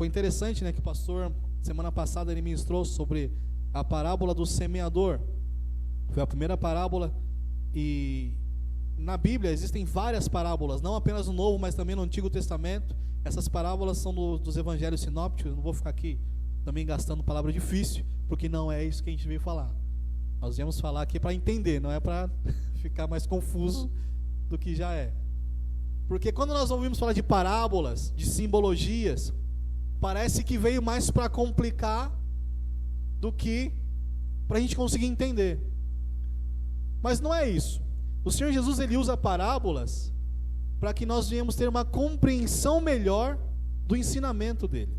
foi interessante, né, que o pastor, semana passada, ele ministrou sobre a parábola do semeador. Foi a primeira parábola, e na Bíblia existem várias parábolas, não apenas no Novo, mas também no Antigo Testamento. Essas parábolas são dos evangelhos sinópticos. Não vou ficar aqui também gastando palavra difícil, porque não é isso que a gente veio falar. Nós viemos falar aqui para entender, não é para ficar mais confuso do que já é. Porque quando nós ouvimos falar de parábolas, de simbologias, parece que veio mais para complicar do que para a gente conseguir entender. Mas não é isso. O Senhor Jesus, ele usa parábolas para que nós venhamos ter uma compreensão melhor do ensinamento dele.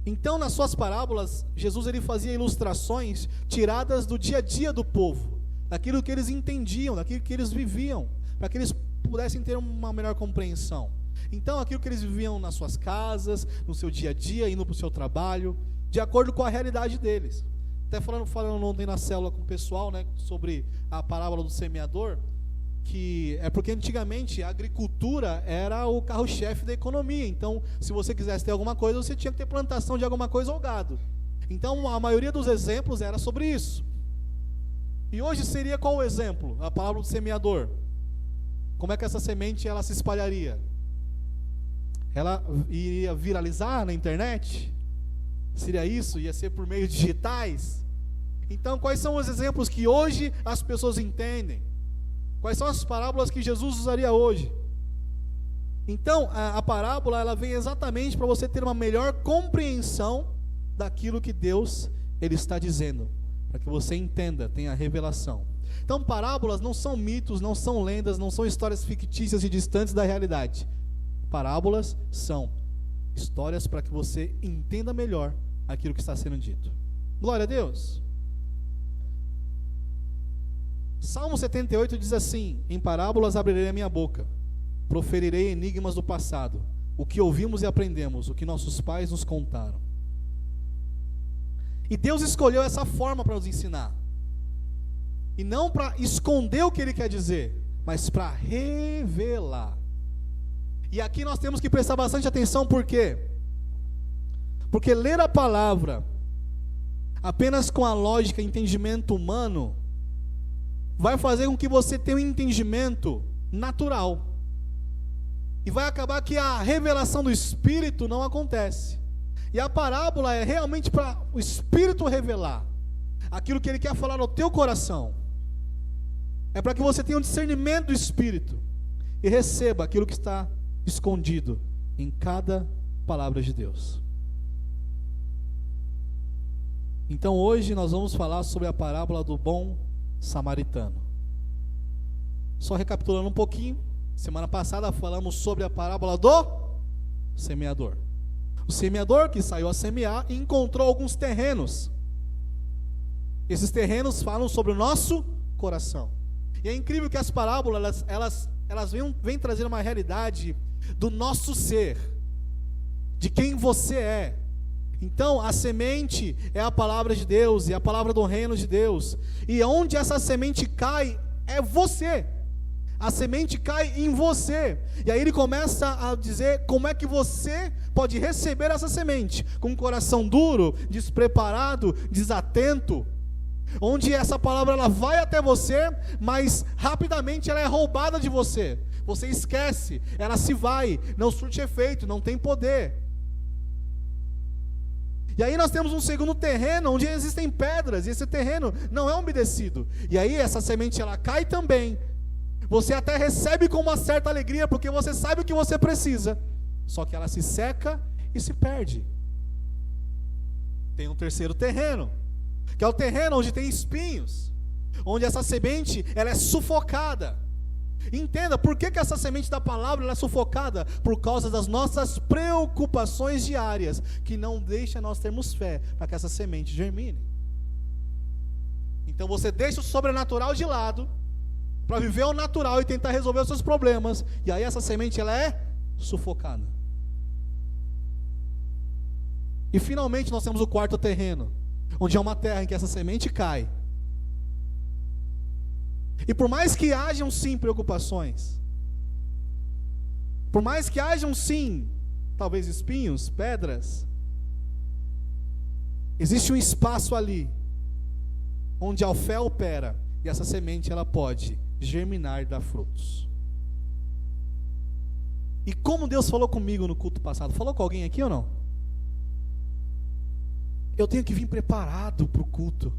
Então, nas suas parábolas, Jesus, ele fazia ilustrações tiradas do dia a dia do povo, daquilo que eles entendiam, daquilo que eles viviam, para que eles pudessem ter uma melhor compreensão. Então, aquilo que eles viviam nas suas casas, no seu dia a dia, indo para o seu trabalho, de acordo com a realidade deles. Até falando ontem na célula com o pessoal, né, sobre a parábola do semeador, que é porque antigamente a agricultura era o carro-chefe da economia. Então, se você quisesse ter alguma coisa, você tinha que ter plantação de alguma coisa ou gado. Então, a maioria dos exemplos era sobre isso. E hoje seria qual o exemplo? A parábola do semeador. Como é que essa semente ela se espalharia? Ela iria viralizar na internet? Seria isso? Ia ser por meios digitais? Então, quais são os exemplos que hoje as pessoas entendem? Quais são as parábolas que Jesus usaria hoje? Então, a parábola ela vem exatamente para você ter uma melhor compreensão daquilo que Deus ele está dizendo, para que você entenda, tenha revelação. Então, parábolas não são mitos, não são lendas, não são histórias fictícias e distantes da realidade. Parábolas são histórias para que você entenda melhor aquilo que está sendo dito. Glória a Deus. Salmo 78 diz assim: em parábolas abrirei a minha boca, proferirei enigmas do passado, o que ouvimos e aprendemos, o que nossos pais nos contaram. E Deus escolheu essa forma para nos ensinar, e não para esconder o que Ele quer dizer, mas para revelar. E aqui nós temos que prestar bastante atenção, por quê? Porque ler a palavra apenas com a lógica e entendimento humano vai fazer com que você tenha um entendimento natural, e vai acabar que a revelação do Espírito não acontece. E a parábola é realmente para o Espírito revelar aquilo que Ele quer falar no teu coração. É para que você tenha um discernimento do Espírito e receba aquilo que está escondido em cada palavra de Deus. Então hoje nós vamos falar sobre a parábola do bom samaritano. Só recapitulando um pouquinho, semana passada falamos sobre a parábola do semeador. O semeador que saiu a semear e encontrou alguns terrenos. Esses terrenos falam sobre o nosso coração. E é incrível que as parábolas, elas vêm trazer uma realidade do nosso ser, de quem você é. Então, a semente é a palavra de Deus, e a palavra do reino de Deus. E onde essa semente cai, é você. A semente cai em você. E aí ele começa a dizer como é que você pode receber essa semente. Com um coração duro, despreparado, desatento. Onde essa palavra ela vai até você, mas rapidamente ela é roubada de você. Você esquece, ela se vai, não surte efeito, não tem poder. E aí nós temos um segundo terreno, onde existem pedras, e esse terreno não é umedecido. E aí essa semente ela cai também. Você até recebe com uma certa alegria, porque você sabe o que você precisa. Só que ela se seca e se perde. Tem um terceiro terreno, que é o terreno onde tem espinhos, onde essa semente ela é sufocada. Entenda, por que essa semente da palavra ela é sufocada? Por causa das nossas preocupações diárias, que não deixa nós termos fé para que essa semente germine. Então você deixa o sobrenatural de lado, para viver o natural e tentar resolver os seus problemas, e aí essa semente ela é sufocada. E finalmente nós temos o quarto terreno, onde é uma terra em que essa semente cai. E por mais que hajam sim preocupações, por mais que hajam sim talvez espinhos, pedras. Existe um espaço ali, onde a fé opera, e essa semente ela pode germinar e dar frutos. E como Deus falou comigo no culto passado, falou com alguém aqui ou não? Eu tenho que vir preparado para o culto.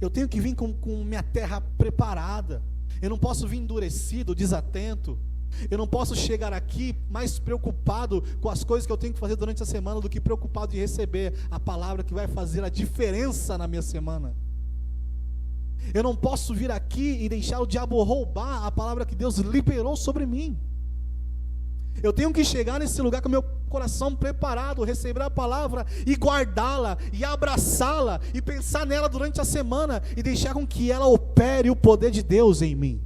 Eu tenho que vir com minha terra preparada. Eu não posso vir endurecido, desatento. Eu não posso chegar aqui mais preocupado com as coisas que eu tenho que fazer durante a semana do que preocupado de receber a palavra que vai fazer a diferença na minha semana. Eu não posso vir aqui e deixar o diabo roubar a palavra que Deus liberou sobre mim. Eu tenho que chegar nesse lugar com o meu coração preparado, receber a palavra e guardá-la, e abraçá-la, e pensar nela durante a semana, e deixar com que ela opere o poder de Deus em mim.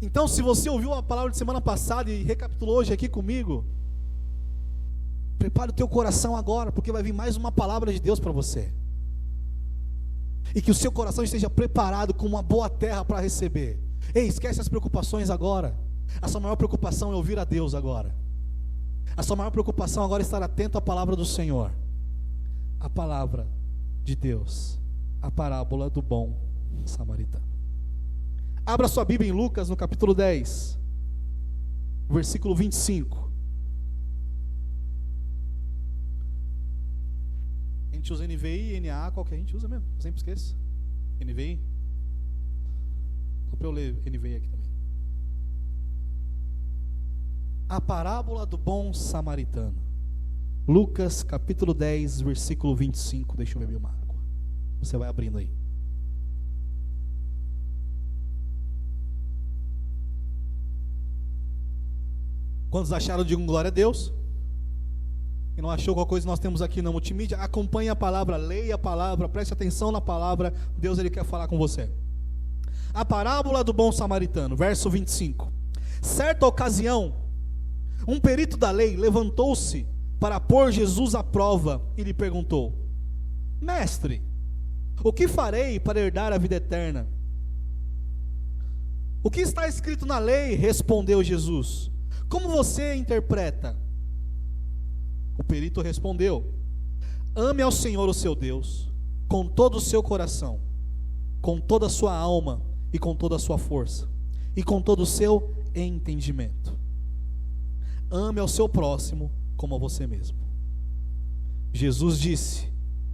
Então, se você ouviu a palavra de semana passada e recapitulou hoje aqui comigo, prepare o teu coração agora, porque vai vir mais uma palavra de Deus para você. E que o seu coração esteja preparado com uma boa terra para receber. Ei, esquece as preocupações agora. A sua maior preocupação é ouvir a Deus agora. A sua maior preocupação agora é estar atento à palavra do Senhor. A palavra de Deus. A parábola do bom samaritano. Abra sua Bíblia em Lucas, no capítulo 10, versículo 25. A gente usa NVI e NA, qual que a gente usa mesmo? Eu sempre esqueço. NVI? Só para eu ler NVI aqui também. A parábola do bom samaritano. Lucas, capítulo 10, versículo 25. Deixa eu beber uma água. Você vai abrindo aí. Quantos acharam, digam glória a Deus. E não achou qual coisa nós temos aqui na multimídia, acompanhe a palavra, leia a palavra, preste atenção na palavra. Deus ele quer falar com você. A parábola do bom samaritano, verso 25. Certa ocasião, um perito da lei levantou-se para pôr Jesus à prova e lhe perguntou: Mestre, o que farei para herdar a vida eterna? O que está escrito na lei? Respondeu Jesus. Como você interpreta? O perito respondeu: ame ao Senhor o seu Deus com todo o seu coração, com toda a sua alma e com toda a sua força e com todo o seu entendimento. Ame ao seu próximo como a você mesmo. Jesus disse: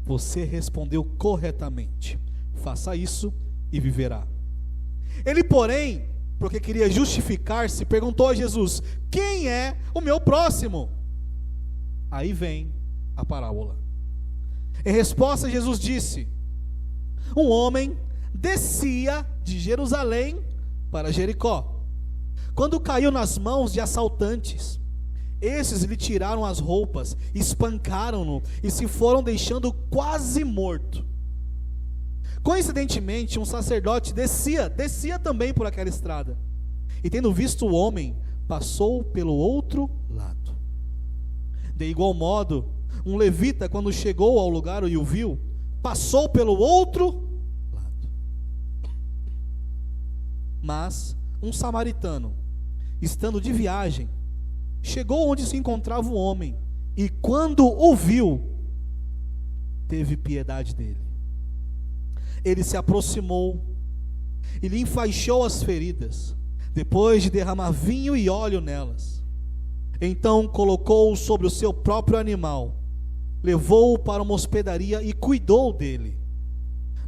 você respondeu corretamente, faça isso e viverá. Ele, porém, porque queria justificar-se, perguntou a Jesus: quem é o meu próximo? Aí vem a parábola. Em resposta, Jesus disse: um homem descia de Jerusalém para Jericó, quando caiu nas mãos de assaltantes. Esses lhe tiraram as roupas, espancaram-no e se foram, deixando quase morto. Coincidentemente, um sacerdote descia também por aquela estrada, e tendo visto o homem, passou pelo outro lado. De igual modo, um levita, quando chegou ao lugar e o viu, passou pelo outro lado. Mas um samaritano, estando de viagem, chegou onde se encontrava o homem, e quando o viu, teve piedade dele. Ele se aproximou e lhe enfaixou as feridas, depois de derramar vinho e óleo nelas. Então colocou-o sobre o seu próprio animal, levou-o para uma hospedaria e cuidou dele.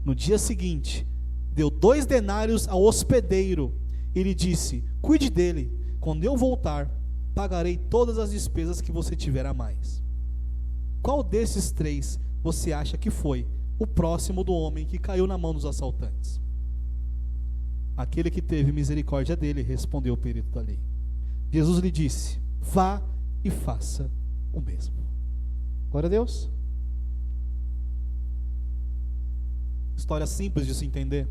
No dia seguinte, deu 2 denários ao hospedeiro e lhe disse: cuide dele, quando eu voltar, pagarei todas as despesas que você tiver a mais. Qual desses 3 você acha que foi o próximo do homem que caiu na mão dos assaltantes? Aquele que teve misericórdia dele, respondeu o perito da lei. Jesus lhe disse: vá e faça o mesmo. Glória a Deus. História simples de se entender.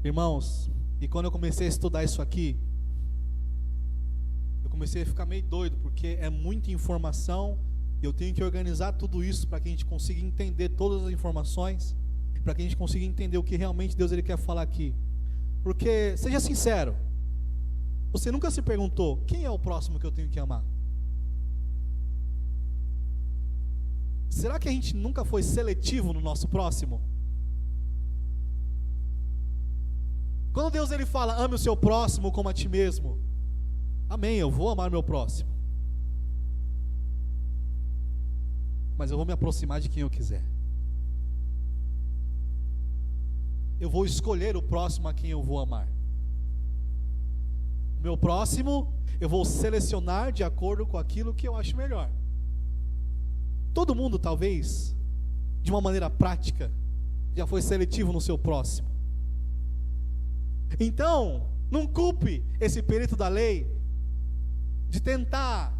Irmãos, e quando eu comecei a estudar isso aqui, eu comecei a ficar meio doido, porque é muita informação, e eu tenho que organizar tudo isso para que a gente consiga entender todas as informações, para que a gente consiga entender o que realmente Deus ele quer falar aqui. Porque, seja sincero, Você nunca se perguntou, quem é o próximo que eu tenho que amar? Será que a gente nunca foi seletivo no nosso próximo? Quando Deus ele fala, ame o seu próximo como a ti mesmo. Amém, eu vou amar o meu próximo. Mas eu vou me aproximar de quem eu quiser. Eu vou escolher o próximo a quem eu vou amar. O meu próximo, eu vou selecionar de acordo com aquilo que eu acho melhor. Todo mundo, talvez, de uma maneira prática, já foi seletivo no seu próximo. Então, não culpe esse perito da lei de tentar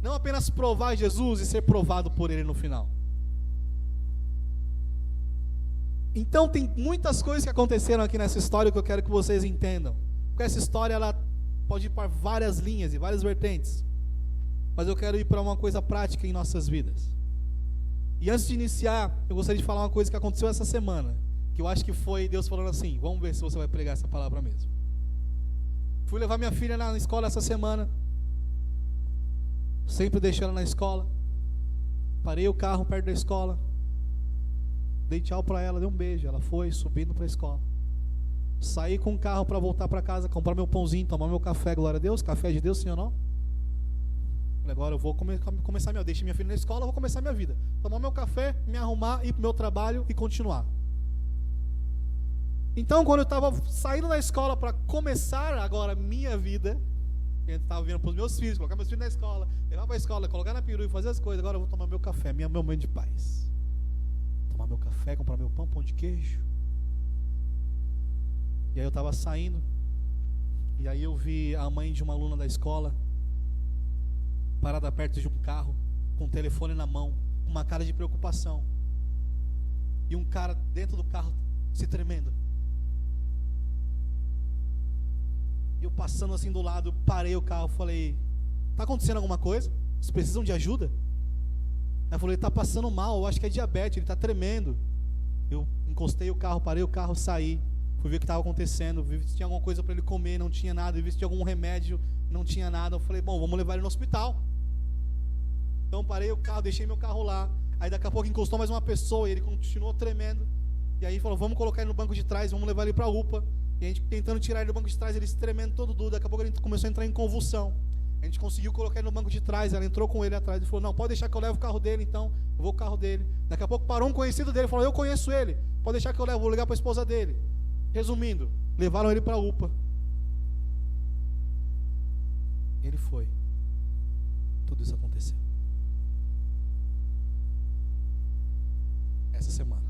não apenas provar Jesus e ser provado por ele no final. Então tem muitas coisas que aconteceram aqui nessa história que eu quero que vocês entendam. Porque essa história ela pode ir para várias linhas e várias vertentes. Mas eu quero ir para uma coisa prática em nossas vidas. E antes de iniciar, eu gostaria de falar uma coisa que aconteceu essa semana, que eu acho que foi Deus falando assim, vamos ver se você vai pregar essa palavra mesmo. Fui levar minha filha na escola essa semana, sempre deixo ela na escola, parei o carro perto da escola, dei tchau para ela, dei um beijo, ela foi subindo para a escola. Saí com o carro para voltar para casa, comprar meu pãozinho, tomar meu café, glória a Deus, café de Deus, sim ou não? Agora eu vou começar deixei minha filha na escola, vou começar minha vida, tomar meu café, me arrumar, ir para o meu trabalho e continuar. Então quando eu estava saindo da escola para começar agora minha vida, eu estava vindo para os meus filhos, colocar meus filhos na escola, levar para a escola, colocar na perua e fazer as coisas, agora eu vou tomar meu café, meu momento de paz. Tomar meu café, comprar meu pão de queijo. E aí eu estava saindo, e aí eu vi a mãe de uma aluna da escola parada perto de um carro, com o telefone na mão, com uma cara de preocupação, e um cara dentro do carro se tremendo. E eu passando assim do lado, parei o carro, falei, está acontecendo alguma coisa? Vocês precisam de ajuda? Aí eu falei, ele está passando mal, eu acho que é diabetes, ele está tremendo. Eu encostei o carro, parei o carro, saí, fui ver o que estava acontecendo, vi se tinha alguma coisa para ele comer, não tinha nada, vi se tinha algum remédio, não tinha nada. Eu falei, bom, vamos levar ele no hospital. Então parei o carro, deixei meu carro lá, aí daqui a pouco encostou mais uma pessoa e ele continuou tremendo. E aí falou, vamos colocar ele no banco de trás, vamos levar ele para a UPA. E a gente tentando tirar ele do banco de trás, ele se tremendo todo duro, daqui a pouco ele começou a entrar em convulsão. A gente conseguiu colocar ele no banco de trás, ela entrou com ele atrás e falou, não, pode deixar que eu levo o carro dele então, eu vou com o carro dele. Daqui a pouco parou um conhecido dele, falou, eu conheço ele, pode deixar que eu levo, vou ligar para a esposa dele. Resumindo, levaram ele para a UPA. Ele foi. Tudo isso aconteceu essa semana.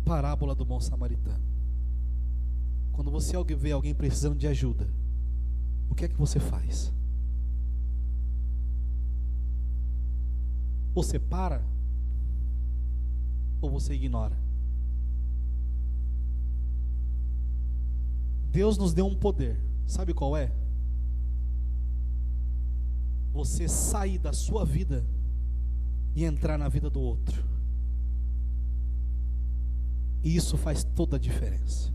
Parábola do bom samaritano. Quando você vê alguém precisando de ajuda, o que é que você faz? Você para ou você ignora? Deus nos deu um poder, sabe qual é? Você sair da sua vida e entrar na vida do outro. E isso faz toda a diferença.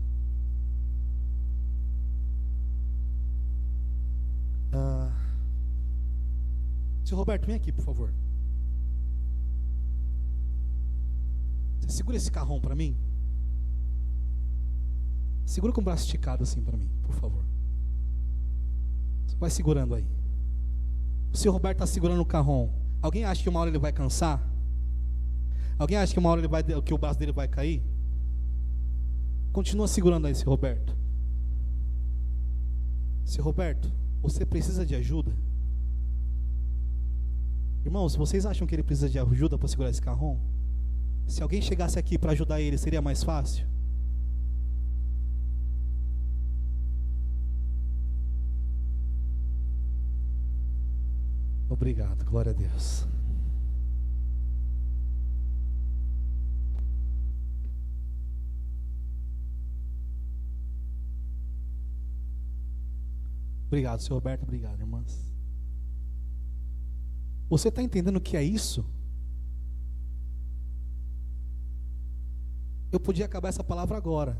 Seu Roberto, vem aqui, por favor. Você segura esse carrão para mim? Segura com o braço esticado assim para mim, por favor. Você vai segurando aí. O seu Roberto está segurando o carrão. Alguém acha que uma hora ele vai cansar? Alguém acha que uma hora que o braço dele vai cair? Continua segurando aí, seu Roberto. Seu Roberto, você precisa de ajuda? Irmãos, vocês acham que ele precisa de ajuda para segurar esse carrão? Se alguém chegasse aqui para ajudar ele, seria mais fácil? Obrigado, glória a Deus. Obrigado, senhor Roberto, obrigado, irmãs. Você está entendendo o que é isso? Eu podia acabar essa palavra agora,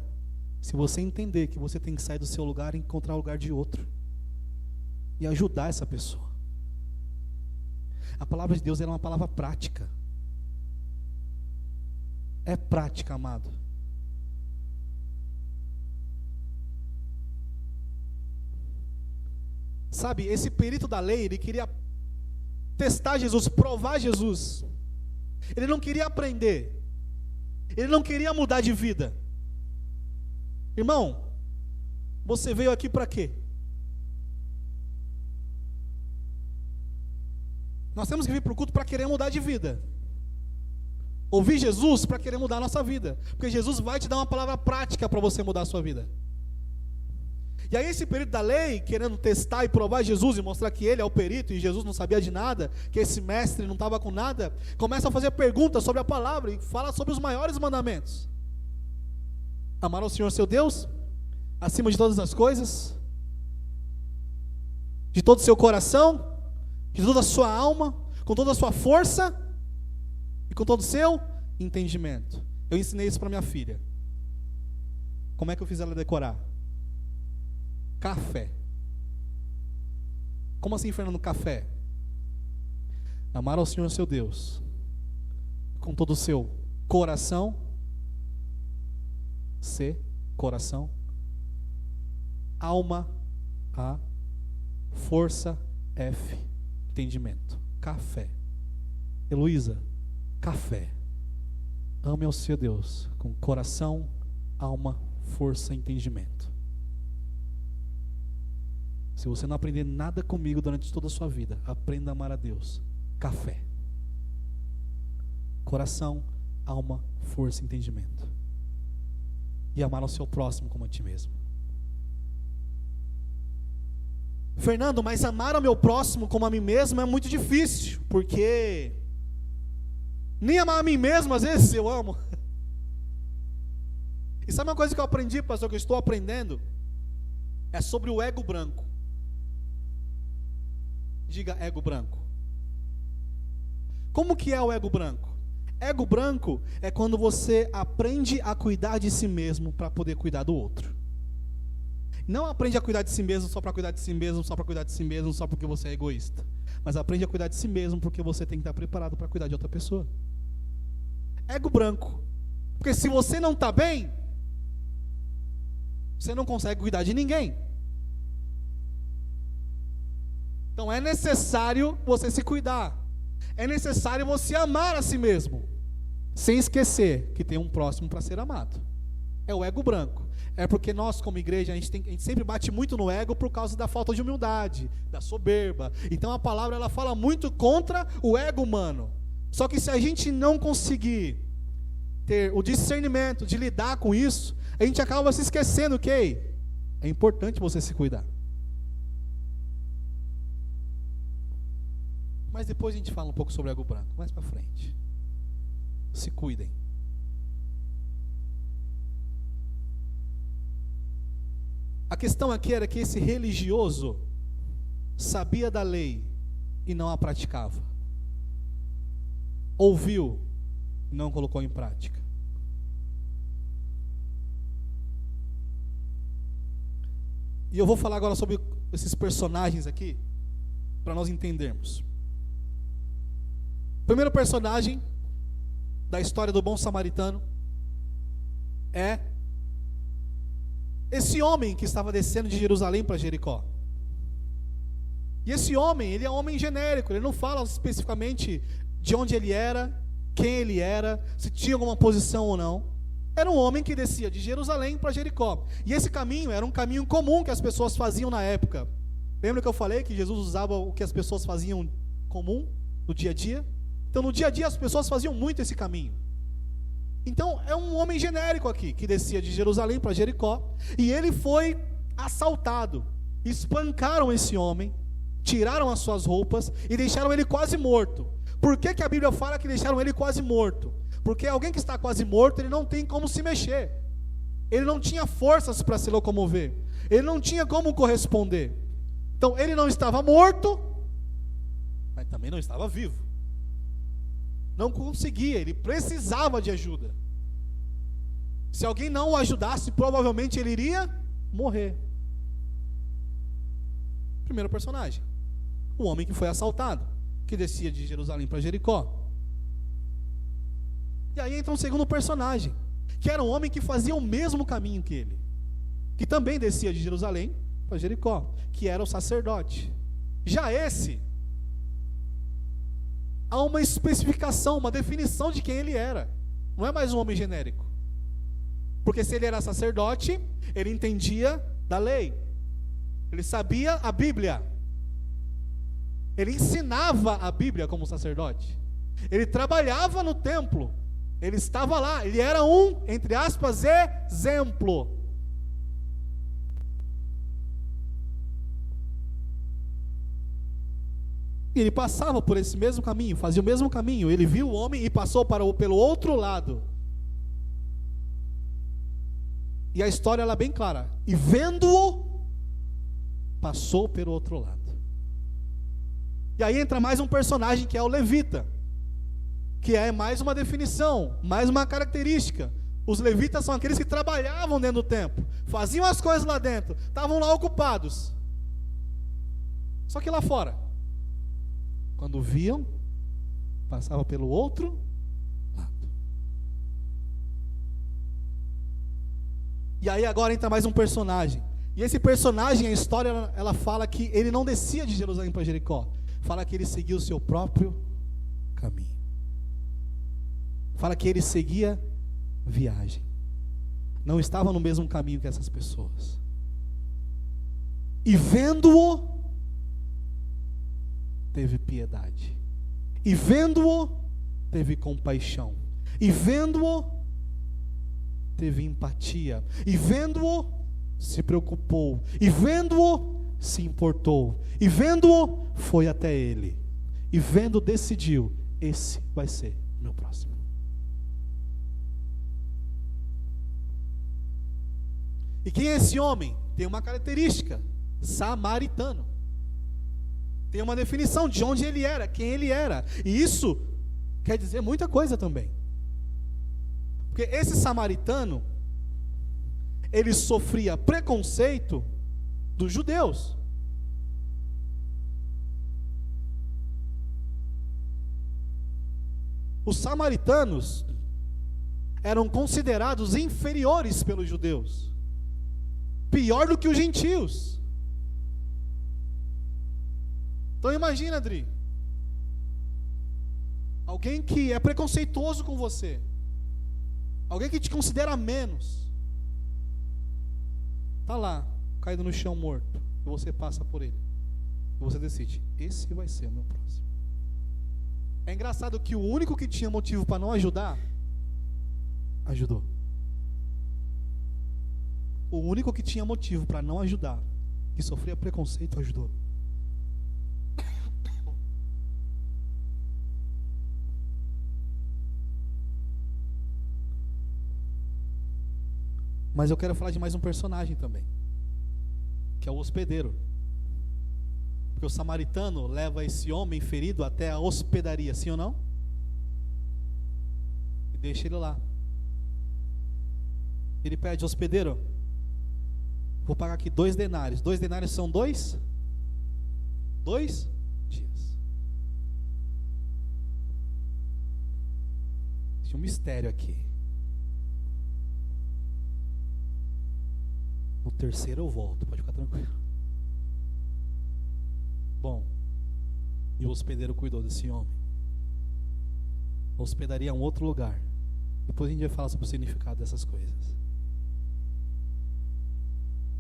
se você entender que você tem que sair do seu lugar e encontrar o lugar de outro, e ajudar essa pessoa. A palavra de Deus é uma palavra prática. É prática, amado. Sabe, esse perito da lei, ele queria testar Jesus, provar Jesus. Ele não queria aprender. Ele não queria mudar de vida. Irmão, você veio aqui para quê? Nós temos que vir para o culto para querer mudar de vida. Ouvir Jesus para querer mudar a nossa vida. Porque Jesus vai te dar uma palavra prática para você mudar a sua vida. E aí esse perito da lei, querendo testar e provar Jesus e mostrar que ele é o perito e Jesus não sabia de nada, que esse mestre não estava com nada, começa a fazer perguntas sobre a palavra e fala sobre os maiores mandamentos. Amar ao Senhor seu Deus, acima de todas as coisas, de todo o seu coração, de toda a sua alma, com toda a sua força e com todo o seu entendimento. Eu ensinei isso para minha filha. Como é que eu fiz ela decorar? Café. Como assim, Fernando, café? Amar ao Senhor seu Deus com todo o seu coração, coração, alma, A, força, F, entendimento. Café. Heloísa, café. Ame ao seu Deus com coração, alma, força e entendimento. Se você não aprender nada comigo durante toda a sua vida, aprenda a amar a Deus. Café. Coração, alma, força e entendimento. E amar ao seu próximo como a ti mesmo. Fernando, mas amar ao meu próximo como a mim mesmo é muito difícil, porque nem amar a mim mesmo às vezes eu amo. E sabe uma coisa que eu aprendi, pastor, que eu estou aprendendo? É sobre o ego branco. Diga ego branco. Como que é o ego branco? Ego branco é quando você aprende a cuidar de si mesmo para poder cuidar do outro. Não aprende a cuidar de si mesmo só para cuidar de si mesmo, só para cuidar de si mesmo, só porque você é egoísta. Mas aprende a cuidar de si mesmo porque você tem que estar preparado para cuidar de outra pessoa. Ego branco. Porque se você não está bem, você não consegue cuidar de ninguém. Então é necessário você se cuidar. É necessário você amar a si mesmo. Sem esquecer que tem um próximo para ser amado. É o ego branco. É porque nós como igreja, a gente sempre bate muito no ego por causa da falta de humildade, da soberba. Então a palavra ela fala muito contra o ego humano. Só que se a gente não conseguir ter o discernimento de lidar com isso, a gente acaba se esquecendo que é importante você se cuidar. Mas depois a gente fala um pouco sobre o ego branco, mais para frente. Se cuidem. A questão aqui era que esse religioso sabia da lei e não a praticava. Ouviu e não colocou em prática. E eu vou falar agora sobre esses personagens aqui, para nós entendermos. O primeiro personagem da história do bom samaritano é esse homem que estava descendo de Jerusalém para Jericó. E esse homem, ele é um homem genérico, ele não fala especificamente de onde ele era, quem ele era, se tinha alguma posição ou não. Era um homem que descia de Jerusalém para Jericó. E esse caminho era um caminho comum que as pessoas faziam na época. Lembra que eu falei que Jesus usava o que as pessoas faziam comum no dia a dia? Então no dia a dia as pessoas faziam muito esse caminho. Então é um homem genérico aqui, que descia de Jerusalém para Jericó. E ele foi assaltado. Espancaram esse homem, tiraram as suas roupas e deixaram ele quase morto. Por que que a Bíblia fala que deixaram ele quase morto? Porque alguém que está quase morto, ele não tem como se mexer. Ele não tinha forças para se locomover. Ele não tinha como corresponder. Então ele não estava morto, mas também não estava vivo. Não conseguia, ele precisava de ajuda. Se alguém não o ajudasse, provavelmente ele iria morrer. Primeiro personagem, o homem que foi assaltado, que descia de Jerusalém para Jericó. E aí entra um segundo personagem, que era um homem que fazia o mesmo caminho que ele, que também descia de Jerusalém para Jericó, que era o sacerdote. Já esse, há uma especificação, uma definição de quem ele era. Não é mais um homem genérico. Porque se ele era sacerdote, ele entendia da lei. Ele sabia a Bíblia. Ele ensinava a Bíblia como sacerdote. Ele trabalhava no templo. Ele estava lá. Ele era um, entre aspas, exemplo. E ele passava por esse mesmo caminho, fazia o mesmo caminho. Ele viu o homem e passou pelo outro lado. E a história ela é bem clara. E vendo-o, passou pelo outro lado. E aí entra mais um personagem que é o levita, que é mais uma definição, mais uma característica. Os levitas são aqueles que trabalhavam dentro do templo, faziam as coisas lá dentro, estavam lá ocupados. Só que lá fora, quando viam, passava pelo outro lado. E aí agora entra mais um personagem. E esse personagem, a história, ela fala que ele não descia de Jerusalém para Jericó. Fala que ele seguia o seu próprio caminho. Fala que ele seguia viagem. Não estava no mesmo caminho que essas pessoas. E vendo-o, teve piedade. E vendo-o, teve compaixão. E vendo-o, teve empatia. E vendo-o, se preocupou. E vendo-o, se importou. E vendo-o, foi até ele. E vendo, decidiu: esse vai ser o meu próximo. E quem é esse homem? Tem uma característica: samaritano. Tem uma definição de onde ele era, quem ele era. E isso quer dizer muita coisa também. Porque esse samaritano, ele sofria preconceito dos judeus. Os samaritanos eram considerados inferiores pelos judeus, pior do que os gentios. Então imagina, Adri, alguém que é preconceituoso com você, alguém que te considera menos, está lá, caído no chão morto, e você passa por ele, e você decide: esse vai ser o meu próximo. É engraçado que o único que tinha motivo para não ajudar, ajudou. O único que tinha motivo para não ajudar, que sofria preconceito, ajudou. Mas eu quero falar de mais um personagem também, que é o hospedeiro. Porque o samaritano leva esse homem ferido até a hospedaria, sim ou não? E deixa ele lá. Ele pede: hospedeiro, vou pagar aqui 2 denários. 2 denários são 2 dias. Tem um mistério aqui. No 3º eu volto, pode ficar tranquilo. Bom, e o hospedeiro cuidou desse homem. A hospedaria é um outro lugar. Depois a gente vai falar sobre o significado dessas coisas.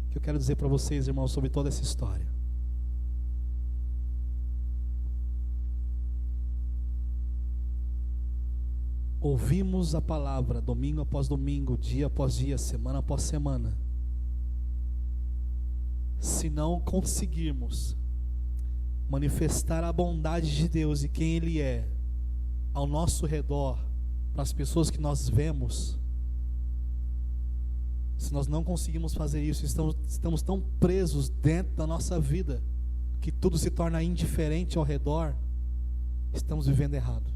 O que eu quero dizer para vocês, irmãos, sobre toda essa história. Ouvimos a palavra domingo após domingo, dia após dia, semana após semana. Se não conseguirmos manifestar a bondade de Deus e quem Ele é ao nosso redor, para as pessoas que nós vemos, se nós não conseguimos fazer isso, estamos tão presos dentro da nossa vida, que tudo se torna indiferente ao redor, estamos vivendo errado.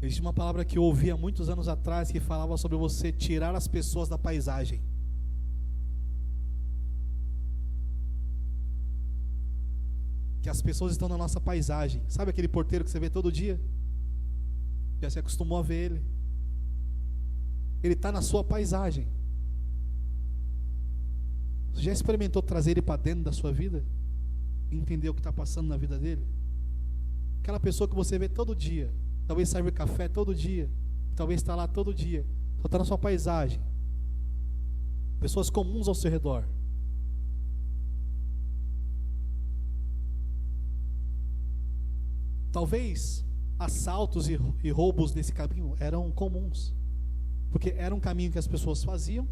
Existe uma palavra que eu ouvi há muitos anos atrás que falava sobre você tirar as pessoas da paisagem. Que as pessoas estão na nossa paisagem. Sabe aquele porteiro que você vê todo dia? Já se acostumou a ver ele. Ele está na sua paisagem. Você já experimentou trazer ele para dentro da sua vida? Entender o que está passando na vida dele? Aquela pessoa que você vê todo dia, talvez serve café todo dia, talvez está lá todo dia, só está na sua paisagem. Pessoas comuns ao seu redor. Talvez assaltos e roubos nesse caminho eram comuns, porque era um caminho que as pessoas faziam.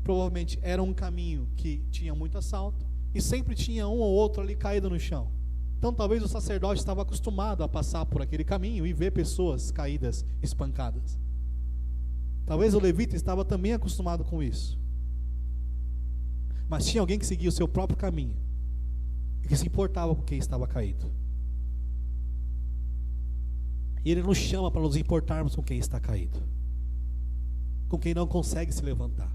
Provavelmente era um caminho que tinha muito assalto e sempre tinha um ou outro ali caído no chão. Então talvez o sacerdote estava acostumado a passar por aquele caminho e ver pessoas caídas, espancadas. Talvez o levita estava também acostumado com isso. Mas tinha alguém que seguia o seu próprio caminho e que se importava com quem estava caído. E ele nos chama para nos importarmos com quem está caído, com quem não consegue se levantar.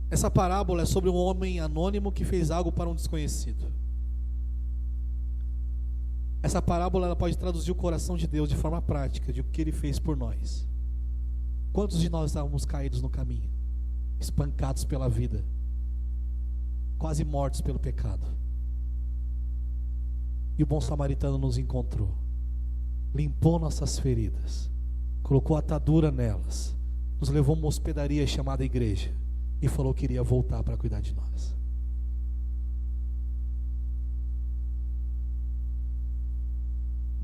Essa parábola é sobre um homem anônimo que fez algo para um desconhecido. Essa parábola ela pode traduzir o coração de Deus de forma prática, de o que Ele fez por nós. Quantos de nós estávamos caídos no caminho, espancados pela vida, quase mortos pelo pecado? E o bom samaritano nos encontrou, limpou nossas feridas, colocou atadura nelas, nos levou a uma hospedaria chamada igreja e falou que iria voltar para cuidar de nós.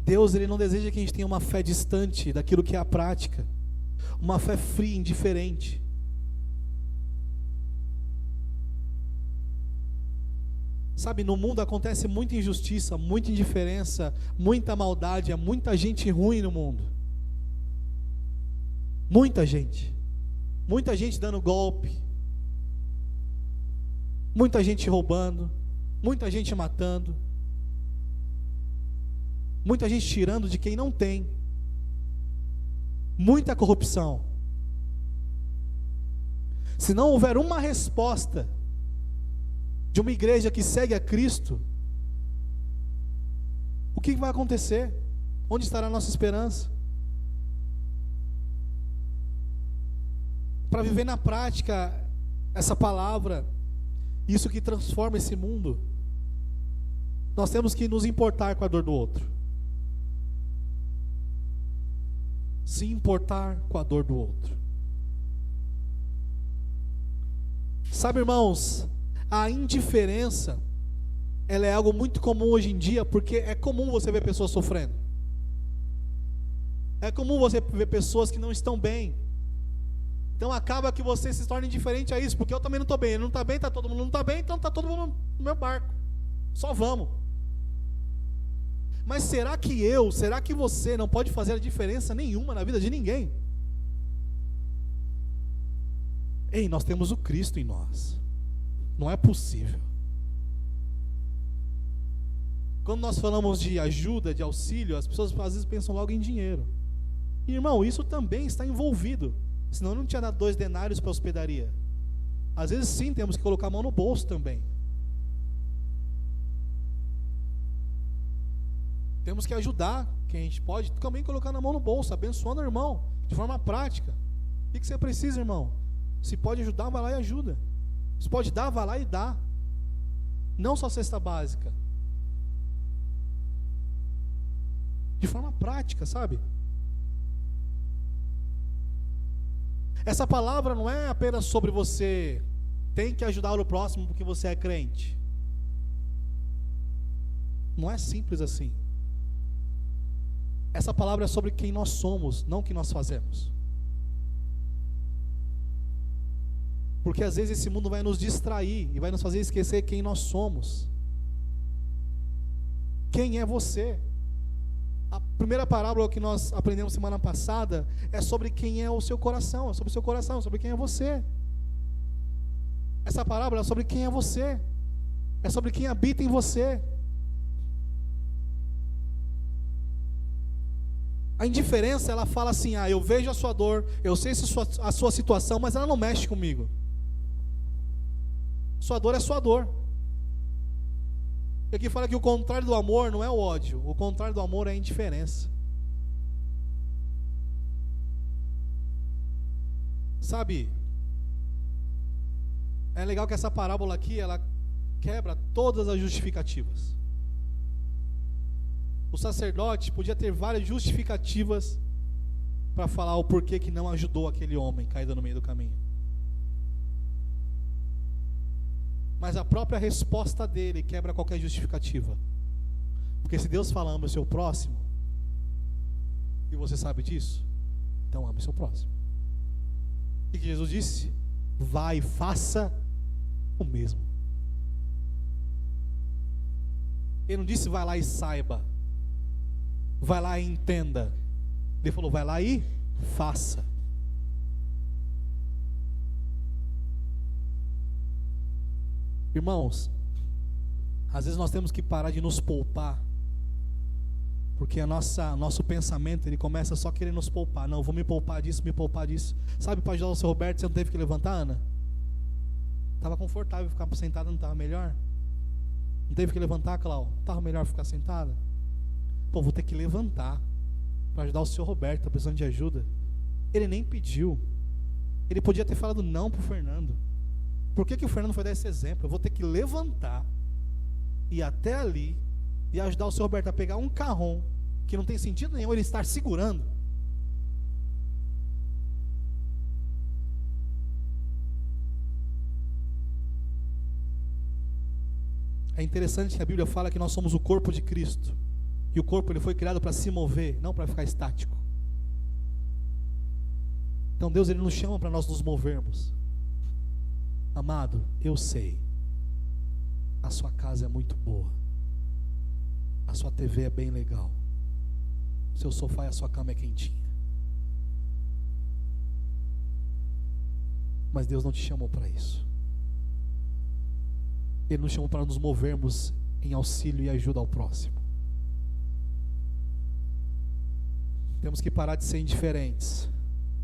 Deus, Ele não deseja que a gente tenha uma fé distante daquilo que é a prática, uma fé fria, indiferente. Sabe, no mundo acontece muita injustiça, muita indiferença, muita maldade, há muita gente ruim no mundo. Muita gente dando golpe, muita gente roubando, muita gente matando, muita gente tirando de quem não tem, muita corrupção. Se não houver uma resposta de uma igreja que segue a Cristo, o que vai acontecer? Onde estará a nossa esperança? Para viver na prática essa palavra, isso que transforma esse mundo, nós temos que nos importar com a dor do outro. Se importar com a dor do outro. Sabe, irmãos, a indiferença, ela é algo muito comum hoje em dia, porque é comum você ver pessoas sofrendo. É comum você ver pessoas que não estão bem. Então acaba que você se torna indiferente a isso, porque eu também não estou bem. Ele não está bem, está todo mundo não está bem, então está todo mundo no meu barco. Só vamos. Mas será que você não pode fazer diferença nenhuma na vida de ninguém? Ei, nós temos o Cristo em nós. Não é possível. Quando nós falamos de ajuda, de auxílio, as pessoas às vezes pensam logo em dinheiro. E, irmão, isso também está envolvido. Senão eu não tinha dado 2 denários para a hospedaria. Às vezes sim, temos que colocar a mão no bolso também. Temos que ajudar quem a gente pode, também colocar na mão no bolso, abençoando o irmão, de forma prática. O que você precisa, irmão? Se pode ajudar, vai lá e ajuda. Se pode dar, vai lá e dá. Não só cesta básica. De forma prática, sabe? Essa palavra não é apenas sobre você tem que ajudar o próximo porque você é crente. Não é simples assim. Essa palavra é sobre quem nós somos, não o que nós fazemos. Porque às vezes esse mundo vai nos distrair e vai nos fazer esquecer quem nós somos. Quem é você? A primeira parábola que nós aprendemos semana passada é sobre quem é o seu coração, é sobre o seu coração, sobre quem é você. Essa parábola é sobre quem é você, é sobre quem habita em você. A indiferença, ela fala assim: ah, eu vejo a sua dor, eu sei a sua situação, mas ela não mexe comigo. Sua dor é sua dor. E aqui fala que o contrário do amor não é o ódio, o contrário do amor é a indiferença. Sabe, é legal que essa parábola aqui, ela quebra todas as justificativas. O sacerdote podia ter várias justificativas para falar o porquê que não ajudou aquele homem caído no meio do caminho. Mas a própria resposta dele quebra qualquer justificativa. Porque se Deus fala, ama o seu próximo, e você sabe disso, então ame o seu próximo. O que Jesus disse? Vai e faça o mesmo. Ele não disse vai lá e saiba, vai lá e entenda. Ele falou vai lá e faça. Irmãos, às vezes nós temos que parar de nos poupar, porque nosso pensamento, ele começa só querendo nos poupar. Não, vou me poupar disso, me poupar disso. Sabe, para ajudar o seu Roberto, você não teve que levantar, Ana? Estava confortável ficar sentada, não estava melhor? Não teve que levantar, Cláudio? Não estava melhor ficar sentada? Pô, vou ter que levantar para ajudar o seu Roberto, está precisando de ajuda. Ele nem pediu. Ele podia ter falado não para o Fernando. Por que o Fernando foi dar esse exemplo? Eu vou ter que levantar, ir até ali e ajudar o seu Roberto a pegar um carrom que não tem sentido nenhum ele estar segurando. É interessante que a Bíblia fala que nós somos o corpo de Cristo. E o corpo, ele foi criado para se mover, não para ficar estático. Então Deus, ele nos chama para nós nos movermos. Amado, eu sei, a sua casa é muito boa, a sua TV é bem legal, seu sofá e a sua cama é quentinha, mas Deus não te chamou para isso. Ele nos chamou para nos movermos em auxílio e ajuda ao próximo. Temos que parar de ser indiferentes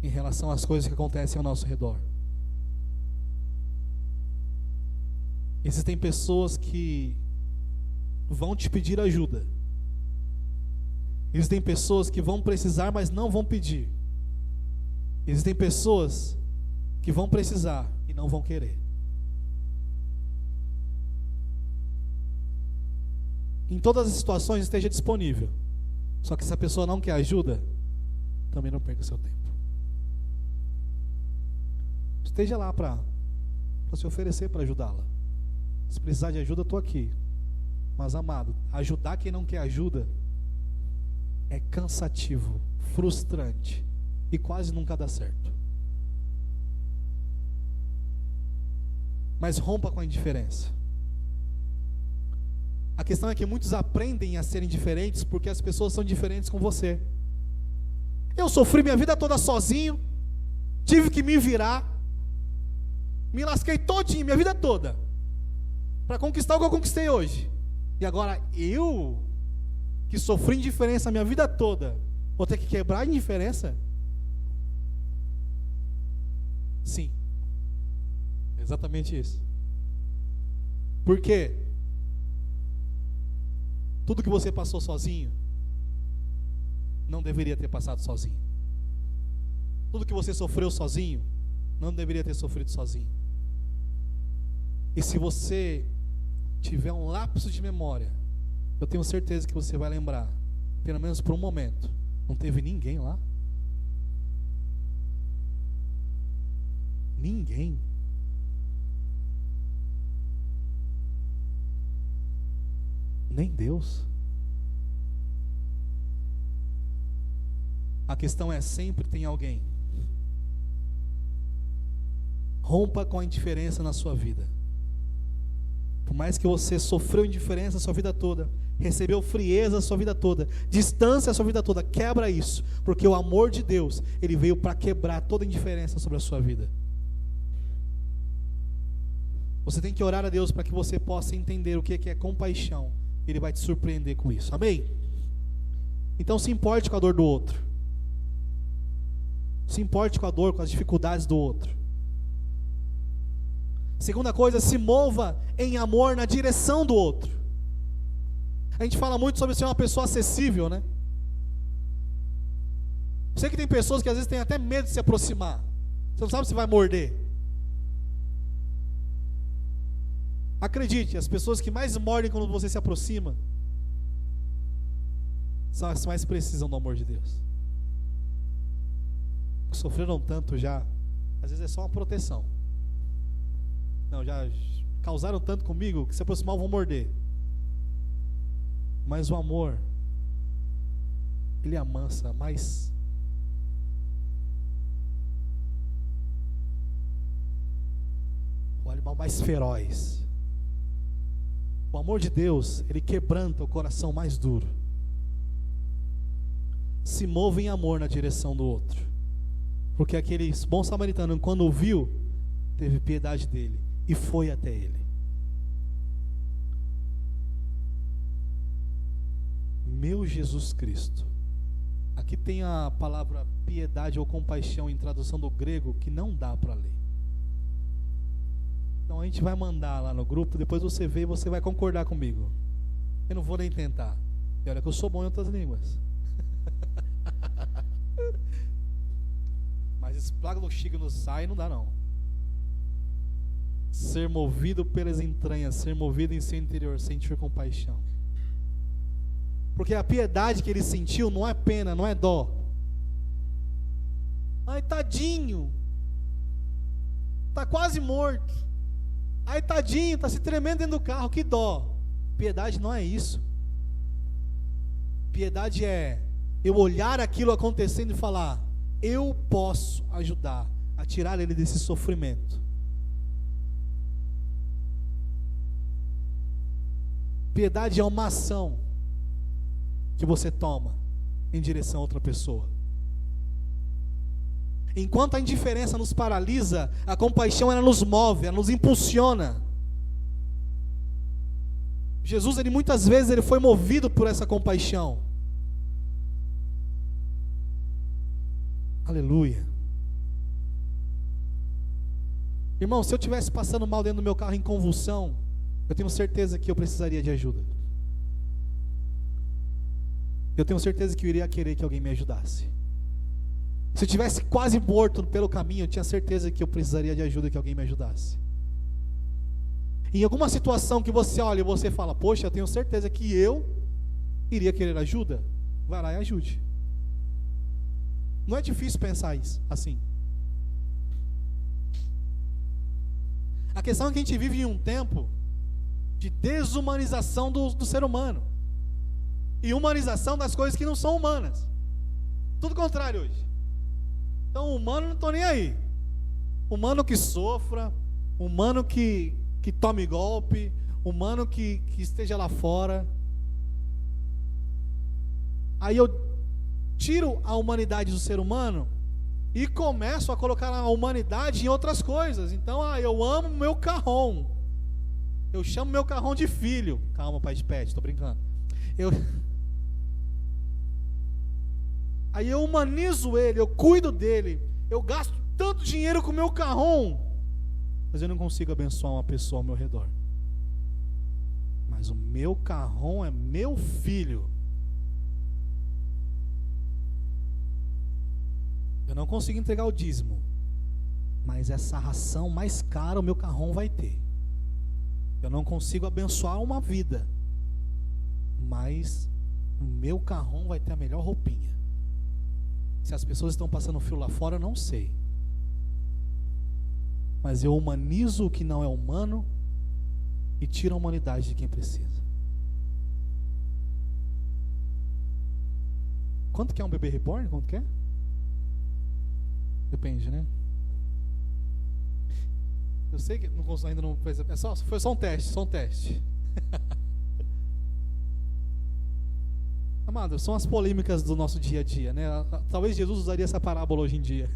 em relação às coisas que acontecem ao nosso redor. Existem pessoas que vão te pedir ajuda. Existem pessoas que vão precisar, mas não vão pedir. Existem pessoas que vão precisar e não vão querer. Em todas as situações esteja disponível. Só que se a pessoa não quer ajuda, também não perca seu tempo. Esteja lá para se oferecer para ajudá-la. Se precisar de ajuda, eu estou aqui. Mas, amado, ajudar quem não quer ajuda é cansativo, frustrante e quase nunca dá certo. Mas rompa com a indiferença. A questão é que muitos aprendem a serem diferentes porque as pessoas são diferentes com você. Eu sofri minha vida toda sozinho, tive que me virar, me lasquei todinho, minha vida toda, para conquistar o que eu conquistei hoje. E agora eu, que sofri indiferença a minha vida toda, vou ter que quebrar a indiferença? Sim, exatamente isso. Por quê? Tudo que você passou sozinho não deveria ter passado sozinho. Tudo que você sofreu sozinho não deveria ter sofrido sozinho. E se você tiver um lapso de memória, eu tenho certeza que você vai lembrar, pelo menos por um momento, não teve ninguém lá? Ninguém. Nem Deus. A questão é, sempre tem alguém. Rompa com a indiferença na sua vida. Por mais que você sofreu indiferença a sua vida toda, recebeu frieza a sua vida toda, distância a sua vida toda, quebra isso, porque o amor de Deus, ele veio para quebrar toda indiferença sobre a sua vida. Você tem que orar a Deus para que você possa entender o que é compaixão. Ele vai te surpreender com isso, amém? Então se importe com a dor do outro. Se importe com a dor, com as dificuldades do outro. Segunda coisa, se mova em amor na direção do outro. A gente fala muito sobre ser uma pessoa acessível, né? Eu sei que tem pessoas que às vezes têm até medo de se aproximar. Você não sabe se vai morder. Acredite, as pessoas que mais mordem quando você se aproxima são as que mais precisam do amor de Deus. Sofreram tanto já, às vezes é só uma proteção. Não, já causaram tanto comigo que se aproximar vão morder. Mas o amor, ele amansa mais. O animal mais feroz. O amor de Deus, ele quebranta o coração mais duro. Se move em amor na direção do outro. Porque aquele bom samaritano, quando ouviu, teve piedade dele e foi até ele. Meu Jesus Cristo. Aqui tem a palavra piedade ou compaixão em tradução do grego que não dá para ler. Então a gente vai mandar lá no grupo, depois você vê e você vai concordar comigo. Eu não vou nem tentar. E olha que eu sou bom em outras línguas. Mas esse plaga do chico não sai, não dá não. Ser movido pelas entranhas, ser movido em seu interior, sentir compaixão. Porque a piedade que ele sentiu não é pena, não é dó. Ai, tadinho. Tá quase morto. Ai, tadinho, tá se tremendo dentro do carro, que dó. Piedade não é isso. Piedade é eu olhar aquilo acontecendo e falar: eu posso ajudar a tirar ele desse sofrimento. Piedade é uma ação que você toma em direção a outra pessoa. Enquanto a indiferença nos paralisa, a compaixão ela nos move, ela nos impulsiona. Jesus, ele muitas vezes ele foi movido por essa compaixão. Aleluia. Irmão, se eu estivesse passando mal dentro do meu carro em convulsão, eu tenho certeza que eu precisaria de ajuda. Eu tenho certeza que eu iria querer que alguém me ajudasse. Se eu estivesse quase morto pelo caminho, eu tinha certeza que eu precisaria de ajuda, que alguém me ajudasse. Em alguma situação que você olha e você fala: poxa, eu tenho certeza que eu iria querer ajuda, vai lá e ajude. Não é difícil pensar isso assim. A questão é que a gente vive em um tempo de desumanização do ser humano e humanização das coisas que não são humanas. Tudo contrário hoje. Então o humano não está nem aí. Humano que sofra, humano que tome golpe, humano que esteja lá fora. Aí eu tiro a humanidade do ser humano e começo a colocar a humanidade em outras coisas. Então, eu amo meu carrão. Eu chamo meu carrão de filho. Calma, pai de pet, estou brincando. Aí eu humanizo ele, eu cuido dele. Eu gasto tanto dinheiro com o meu carrão, mas eu não consigo abençoar uma pessoa ao meu redor. Mas o meu carrão é meu filho. Eu não consigo entregar o dízimo, mas essa ração mais cara o meu carrão vai ter. Eu não consigo abençoar uma vida, mas o meu carrão vai ter a melhor roupinha. Se as pessoas estão passando frio lá fora, eu não sei. Mas eu humanizo o que não é humano e tiro a humanidade de quem precisa. Quanto que é um bebê reborn? Quanto que é? Depende, né? Eu sei que ainda não fez. Foi só um teste. Amado, são as polêmicas do nosso dia a dia, né? Talvez Jesus usaria essa parábola hoje em dia.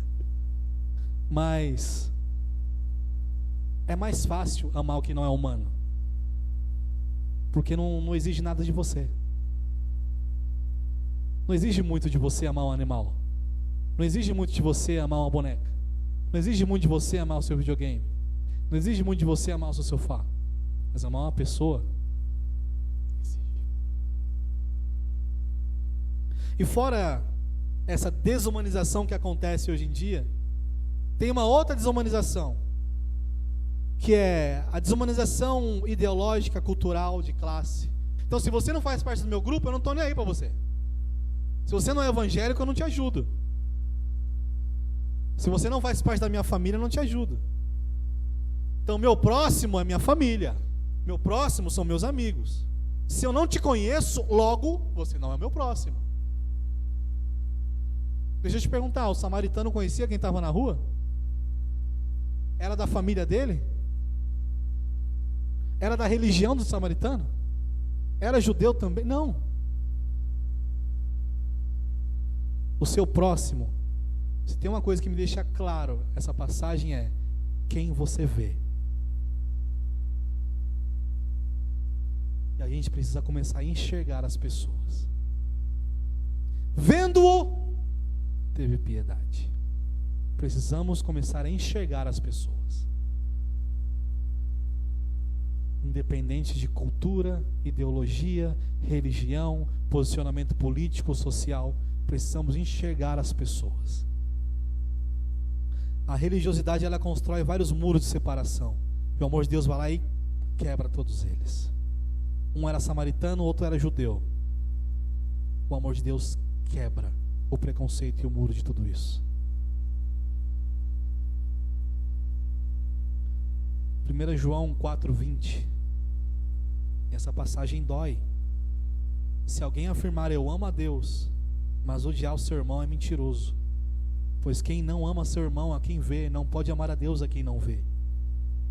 Mas é mais fácil amar o que não é humano, porque não exige nada de você. Não exige muito de você amar um animal. Não exige muito de você amar uma boneca. Não exige muito de você amar o seu videogame. Não exige muito de você amar o seu sofá. Mas amar uma pessoa exige. E fora essa desumanização que acontece hoje em dia, tem uma outra desumanização, que é a desumanização ideológica, cultural, de classe. Então, se você não faz parte do meu grupo, eu não estou nem aí para você. Se você não é evangélico, eu não te ajudo. Se você não faz parte da minha família, eu não te ajudo. Então, meu próximo é minha família. Meu próximo são meus amigos. Se eu não te conheço, logo, você não é meu próximo. Deixa eu te perguntar, o samaritano conhecia quem estava na rua? Era da família dele? Era da religião do samaritano? Era judeu também? Não. O seu próximo, se tem uma coisa que me deixa claro, essa passagem é quem você vê. E aí a gente precisa começar a enxergar as pessoas. Vendo-o, teve piedade. Precisamos começar a enxergar as pessoas. Independente de cultura, ideologia, religião, posicionamento político, social, precisamos enxergar as pessoas. A religiosidade, ela constrói vários muros de separação. E o amor de Deus vai lá e quebra todos eles. Um era samaritano, o outro era judeu. O amor de Deus quebra o preconceito e o muro de tudo isso. 1 João 4,20. Essa passagem dói. Se alguém afirmar eu amo a Deus, mas odiar o seu irmão é mentiroso. Pois quem não ama seu irmão a quem vê, não pode amar a Deus a quem não vê.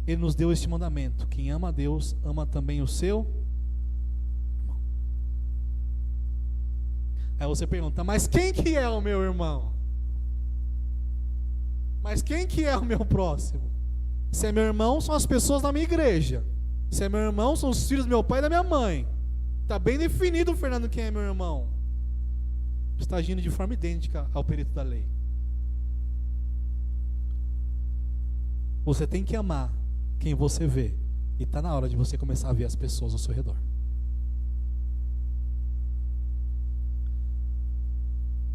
Ele nos deu este mandamento: quem ama a Deus, ama também o seu irmão. Aí você pergunta, mas quem que é o meu irmão? Mas quem que é o meu próximo? Se é meu irmão, são as pessoas da minha igreja. Se é meu irmão, são os filhos do meu pai e da minha mãe. Está bem definido, Fernando, quem é meu irmão. Está agindo de forma idêntica ao perito da lei. Você tem que amar quem você vê. E está na hora de você começar a ver as pessoas ao seu redor.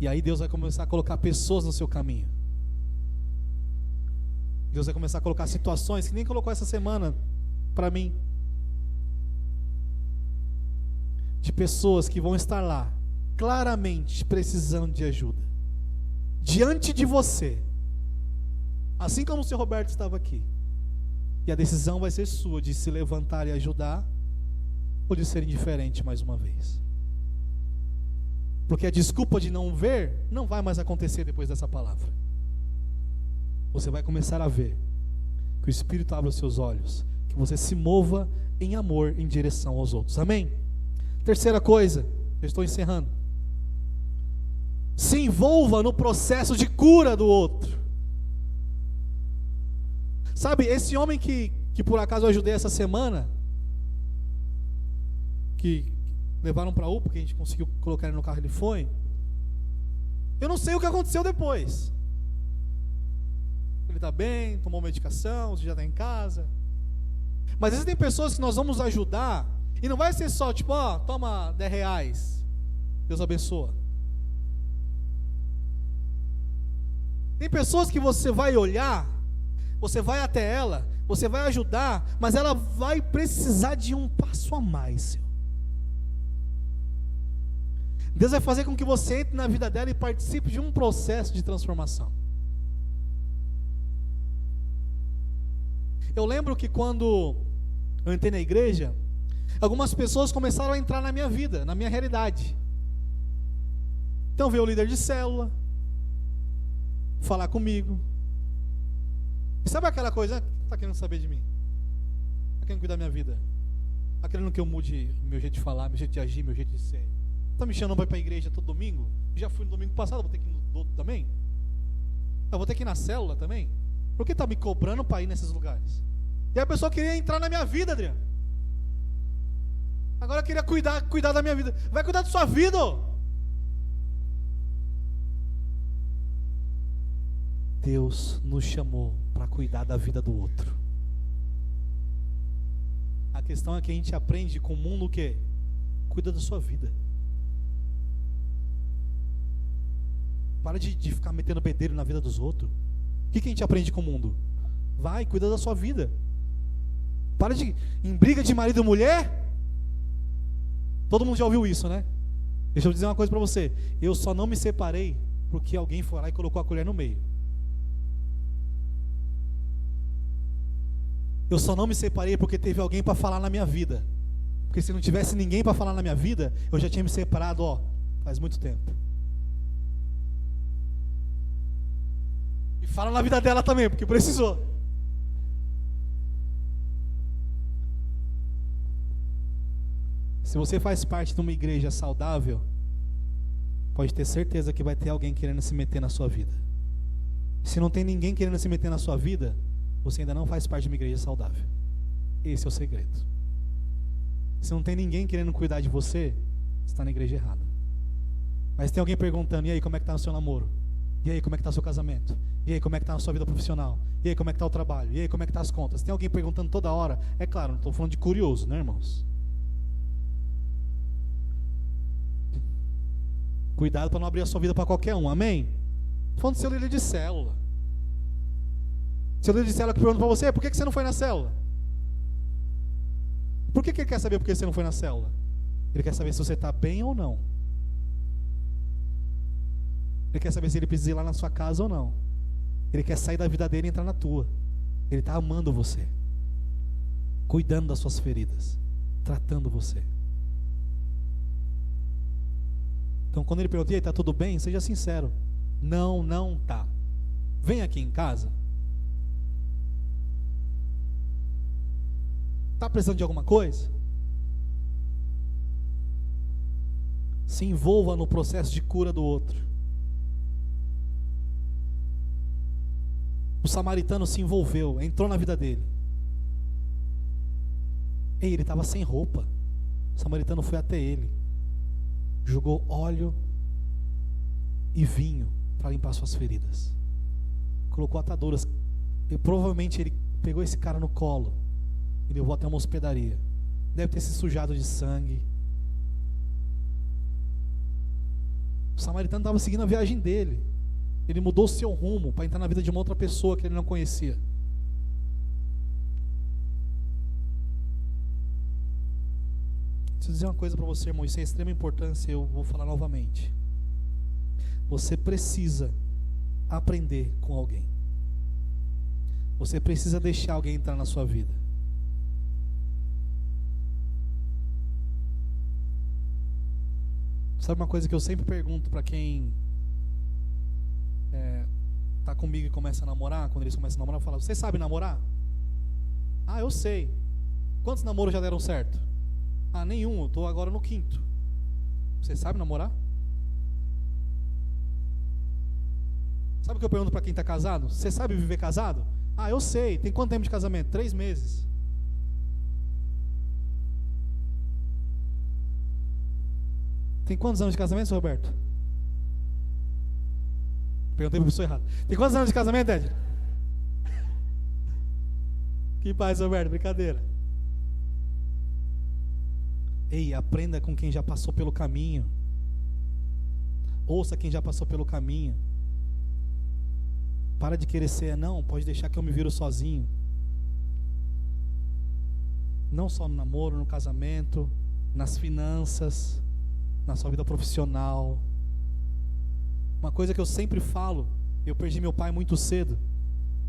E aí Deus vai começar a colocar pessoas no seu caminho. Deus vai começar a colocar situações que nem colocou essa semana para mim. De pessoas que vão estar lá, claramente precisando de ajuda. Diante de você. Assim como o seu Roberto estava aqui. E a decisão vai ser sua de se levantar e ajudar, ou de ser indiferente mais uma vez. Porque a desculpa de não ver não vai mais acontecer depois dessa palavra. Você vai começar a ver, que o Espírito abra os seus olhos, que você se mova em amor em direção aos outros. Amém? Terceira coisa, eu estou encerrando. Se envolva no processo de cura do outro. Sabe, esse homem que por acaso eu ajudei essa semana, que levaram para a UPA, que a gente conseguiu colocar ele no carro, ele foi. Eu não sei o que aconteceu depois. Ele está bem, tomou medicação, já está em casa. Mas existem pessoas que nós vamos ajudar, e não vai ser só tipo, ó, toma R$10, Deus abençoa. Tem pessoas que você vai olhar, você vai até ela, você vai ajudar, mas ela vai precisar de um passo a mais, Senhor. Deus vai fazer com que você entre na vida dela e participe de um processo de transformação. Eu lembro que quando eu entrei na igreja, algumas pessoas começaram a entrar na minha vida, na minha realidade. Então veio o líder de célula, falar comigo. E sabe aquela coisa, está querendo saber de mim? Está querendo cuidar da minha vida? Está querendo que eu mude o meu jeito de falar, meu jeito de agir, meu jeito de ser? Está me chamando para ir para a igreja todo domingo? Já fui no domingo passado, vou ter que ir no outro também? Eu vou ter que ir na célula também? Por que está me cobrando para ir nesses lugares? E a pessoa queria entrar na minha vida, Adriano. Agora queria cuidar da minha vida. Vai cuidar da sua vida, ó. Deus nos chamou para cuidar da vida do outro. A questão é que a gente aprende com o mundo o quê? Cuida da sua vida. Para de ficar metendo bedelho na vida dos outros. O que a gente aprende com o mundo? Vai, cuida da sua vida. Para de em briga de marido e mulher. Todo mundo já ouviu isso, né? Deixa eu dizer uma coisa para você. Eu só não me separei porque alguém foi lá e colocou a colher no meio. Eu só não me separei porque teve alguém para falar na minha vida. Porque se não tivesse ninguém para falar na minha vida, eu já tinha me separado, faz muito tempo. E fala na vida dela também, porque precisou. Se você faz parte de uma igreja saudável, pode ter certeza que vai ter alguém querendo se meter na sua vida. Se não tem ninguém querendo se meter na sua vida, você ainda não faz parte de uma igreja saudável. Esse é o segredo. Se não tem ninguém querendo cuidar de você, você está na igreja errada. Mas tem alguém perguntando: e aí, como é que está o seu namoro? E aí, como é que está o seu casamento? E aí, como é que está a sua vida profissional? E aí, como é que está o trabalho? E aí, como é que está as contas? Tem alguém perguntando toda hora. É claro, não estou falando de curioso, né, irmãos? Cuidado para não abrir a sua vida para qualquer um, amém? Estou falando do seu líder de célula. Seu líder de célula que pergunta para você: por que você não foi na célula? Por que ele quer saber por que você não foi na célula? Ele quer saber se você está bem ou não. Ele quer saber se ele precisa ir lá na sua casa ou não. Ele quer sair da vida dele e entrar na tua. Ele está amando você, cuidando das suas feridas, tratando você. Então quando ele pergunta: e aí, está tudo bem? Seja sincero: não, não tá. Vem aqui em casa. Está precisando de alguma coisa? Se envolva no processo de cura do outro. O samaritano se envolveu, entrou na vida dele. Ei, ele estava sem roupa. O samaritano foi até ele, jogou óleo e vinho para limpar suas feridas, colocou ataduras. E provavelmente ele pegou esse cara no colo e levou até uma hospedaria. Deve ter se sujado de sangue. O samaritano estava seguindo a viagem dele. Ele mudou o seu rumo para entrar na vida de uma outra pessoa que ele não conhecia. Preciso dizer uma coisa para você, irmão. Isso é de extrema importância. Eu vou falar novamente. Você precisa aprender com alguém. Você precisa deixar alguém entrar na sua vida. Sabe uma coisa que eu sempre pergunto para quem tá comigo e começa a namorar? Quando eles começam a namorar, eu falo: você sabe namorar? Ah, eu sei. Quantos namoros já deram certo? Ah, nenhum, eu estou agora no 5º. Você sabe namorar? Sabe o que eu pergunto para quem está casado? Você sabe viver casado? Ah, eu sei. Tem quanto tempo de casamento? 3 meses. Tem quantos anos de casamento, seu Roberto? Perguntei para a pessoa errada. Tem quantos anos de casamento, Ed? Que paz, Roberto, brincadeira. Ei, aprenda com quem já passou pelo caminho. Ouça quem já passou pelo caminho. Para de querer ser: não, pode deixar que eu me viro sozinho. Não só no namoro, no casamento, nas finanças, na sua vida profissional. Uma coisa que eu sempre falo: eu perdi meu pai muito cedo.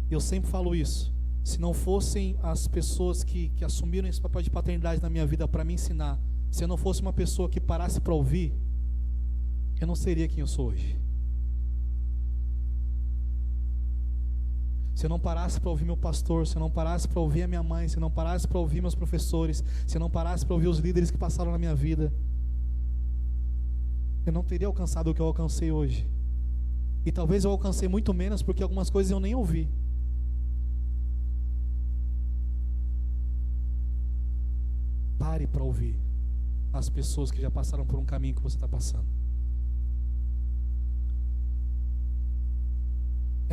Eu sempre falo isso. Se não fossem as pessoas que assumiram esse papel de paternidade na minha vida para me ensinar, se eu não fosse uma pessoa que parasse para ouvir, eu não seria quem eu sou hoje. Se eu não parasse para ouvir meu pastor, se eu não parasse para ouvir a minha mãe, se eu não parasse para ouvir meus professores, se eu não parasse para ouvir os líderes que passaram na minha vida, eu não teria alcançado o que eu alcancei hoje. E talvez eu alcancei muito menos porque algumas coisas eu nem ouvi. Pare para ouvir as pessoas que já passaram por um caminho que você está passando.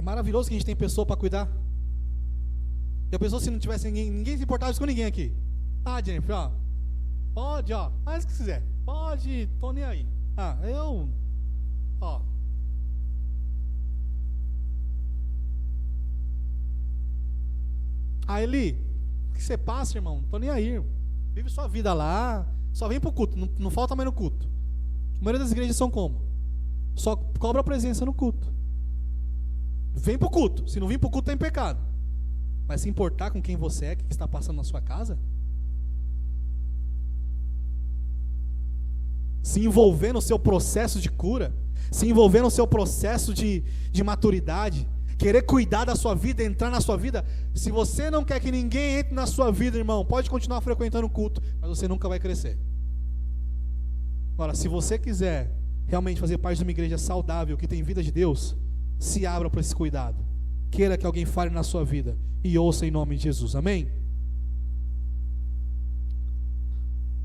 É maravilhoso que a gente tem pessoa para cuidar. E a pessoa, se não tivesse ninguém se importava com ninguém aqui. Ah, Jennifer, ó, pode, ó, faz o que quiser. Pode, tô nem aí. Ah, ó. Ah, Eli, o que você passa, irmão? Tô nem aí. Vive sua vida lá. Só vem pro culto, não falta mais no culto. A maioria das igrejas são como? Só cobra a presença no culto. Vem pro culto. Se não vir pro culto, tá em pecado. Mas se importar com quem você é, o que está passando na sua casa? Se envolver no seu processo de cura, se envolver no seu processo de maturidade, querer cuidar da sua vida, entrar na sua vida. Se você não quer que ninguém entre na sua vida, irmão, pode continuar frequentando o culto, mas você nunca vai crescer. Agora, se você quiser realmente fazer parte de uma igreja saudável, que tem vida de Deus, se abra para esse cuidado. Queira que alguém fale na sua vida e ouça em nome de Jesus, amém?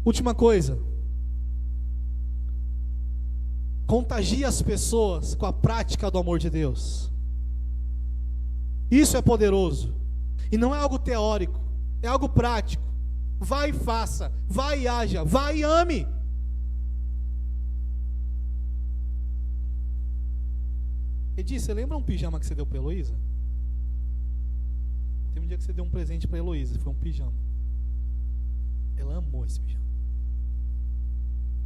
Última coisa, contagie as pessoas com a prática do amor de Deus. Isso é poderoso, e não é algo teórico, é algo prático. Vai e faça, vai e haja, vai e ame. Edi, você lembra um pijama que você deu para a Heloísa? Tem um dia que você deu um presente para a Heloísa, foi um pijama. Ela amou esse pijama.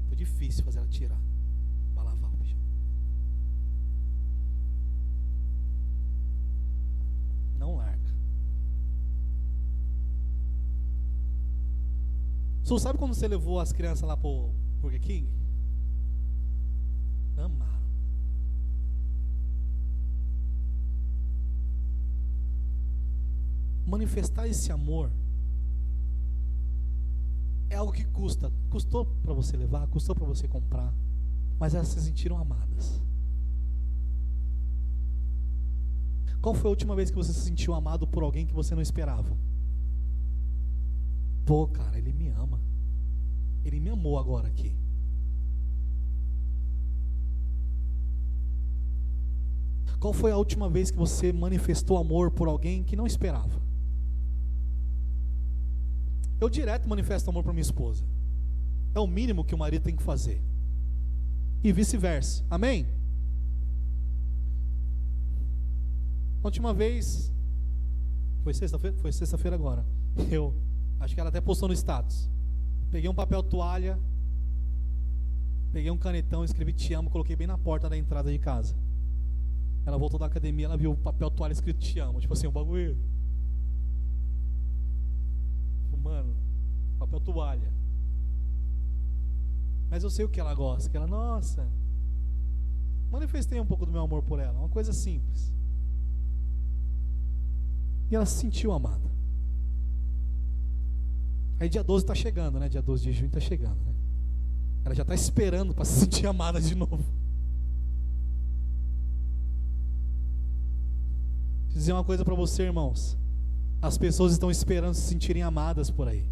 Foi difícil fazer ela tirar para lavar o pijama. Não larga. Você sabe quando você levou as crianças lá pro Burger King? Amaram. Manifestar esse amor é algo que custa. Custou para você levar, custou para você comprar, mas elas se sentiram amadas. Qual foi a última vez que você se sentiu amado por alguém que você não esperava? Pô, cara, ele me ama. Ele me amou agora aqui. Qual foi a última vez que você manifestou amor por alguém que não esperava? Eu direto manifesto amor por minha esposa. É o mínimo que o marido tem que fazer. E vice-versa. Amém? A última vez, foi sexta-feira? Foi sexta-feira agora. Eu acho que ela até postou no status. Peguei um papel toalha, peguei um canetão, escrevi te amo, coloquei bem na porta da entrada de casa. Ela voltou da academia, ela viu o papel toalha escrito te amo. Tipo assim, um bagulho. Mano, papel toalha. Mas eu sei o que ela gosta. Que ela, nossa, manifestei um pouco do meu amor por ela. Uma coisa simples. E ela se sentiu amada. Aí dia 12 está chegando, né? Dia 12 de junho está chegando, né? Ela já está esperando para se sentir amada de novo. Vou dizer uma coisa para você, irmãos. As pessoas estão esperando se sentirem amadas por aí.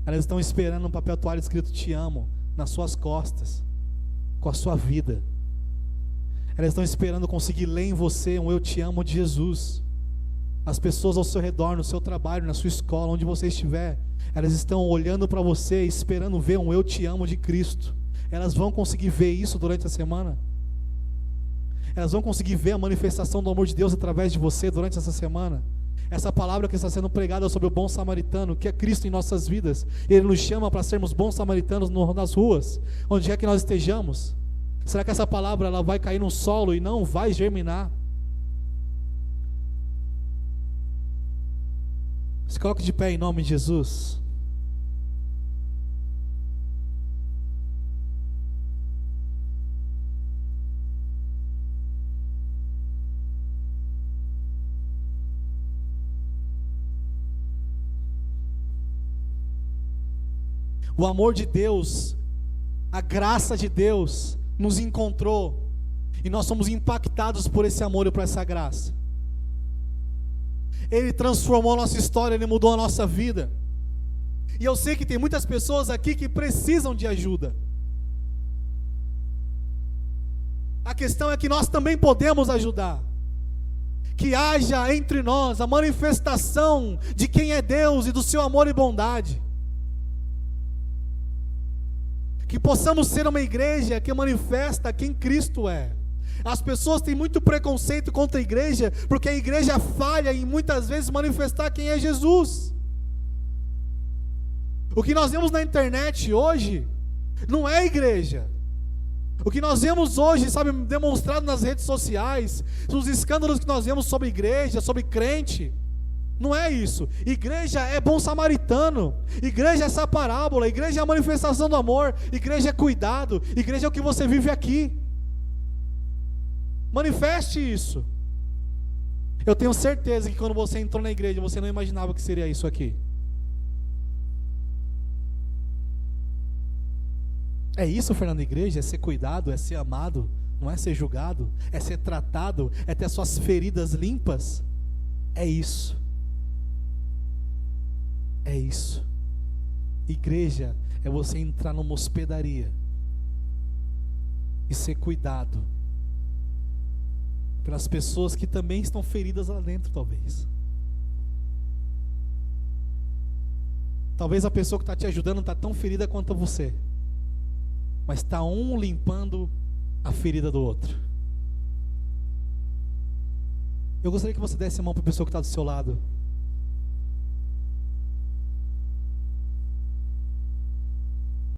Elas estão esperando um papel toalha escrito te amo nas suas costas, com a sua vida. Elas estão esperando conseguir ler em você um eu te amo de Jesus. As pessoas ao seu redor, no seu trabalho, na sua escola, onde você estiver, elas estão olhando para você, esperando ver um eu te amo de Cristo. Elas vão conseguir ver isso durante a semana? Elas vão conseguir ver a manifestação do amor de Deus através de você durante essa semana? Essa palavra que está sendo pregada sobre o bom samaritano, que é Cristo em nossas vidas. Ele nos chama para sermos bons samaritanos nas ruas, onde é que nós estejamos. Será que essa palavra ela vai cair no solo e não vai germinar? Se coloque de pé em nome de Jesus. O amor de Deus, a graça de Deus nos encontrou e nós somos impactados por esse amor e por essa graça. Ele transformou a nossa história, Ele mudou a nossa vida. E eu sei que tem muitas pessoas aqui que precisam de ajuda. A questão é que nós também podemos ajudar. Que haja entre nós a manifestação de quem é Deus e do seu amor e bondade. Que possamos ser uma igreja que manifesta quem Cristo é. As pessoas têm muito preconceito contra a igreja, porque a igreja falha em muitas vezes manifestar quem é Jesus. O que nós vemos na internet hoje não é igreja. O que nós vemos hoje, sabe, demonstrado nas redes sociais, os escândalos que nós vemos sobre igreja, sobre crente, não é isso. Igreja é bom samaritano, igreja é essa parábola, igreja é a manifestação do amor, igreja é cuidado, igreja é o que você vive aqui. Manifeste isso. Eu tenho certeza que quando você entrou na igreja, você não imaginava que seria isso aqui. É isso, Fernando, igreja? É ser cuidado, é ser amado, não é ser julgado, é ser tratado, é ter suas feridas limpas. É isso. É isso. Igreja é você entrar numa hospedaria e ser cuidado pelas pessoas que também estão feridas lá dentro, talvez. Talvez a pessoa que está te ajudando está tão ferida quanto você, mas está um limpando a ferida do outro. Eu gostaria que você desse a mão para a pessoa que está do seu lado.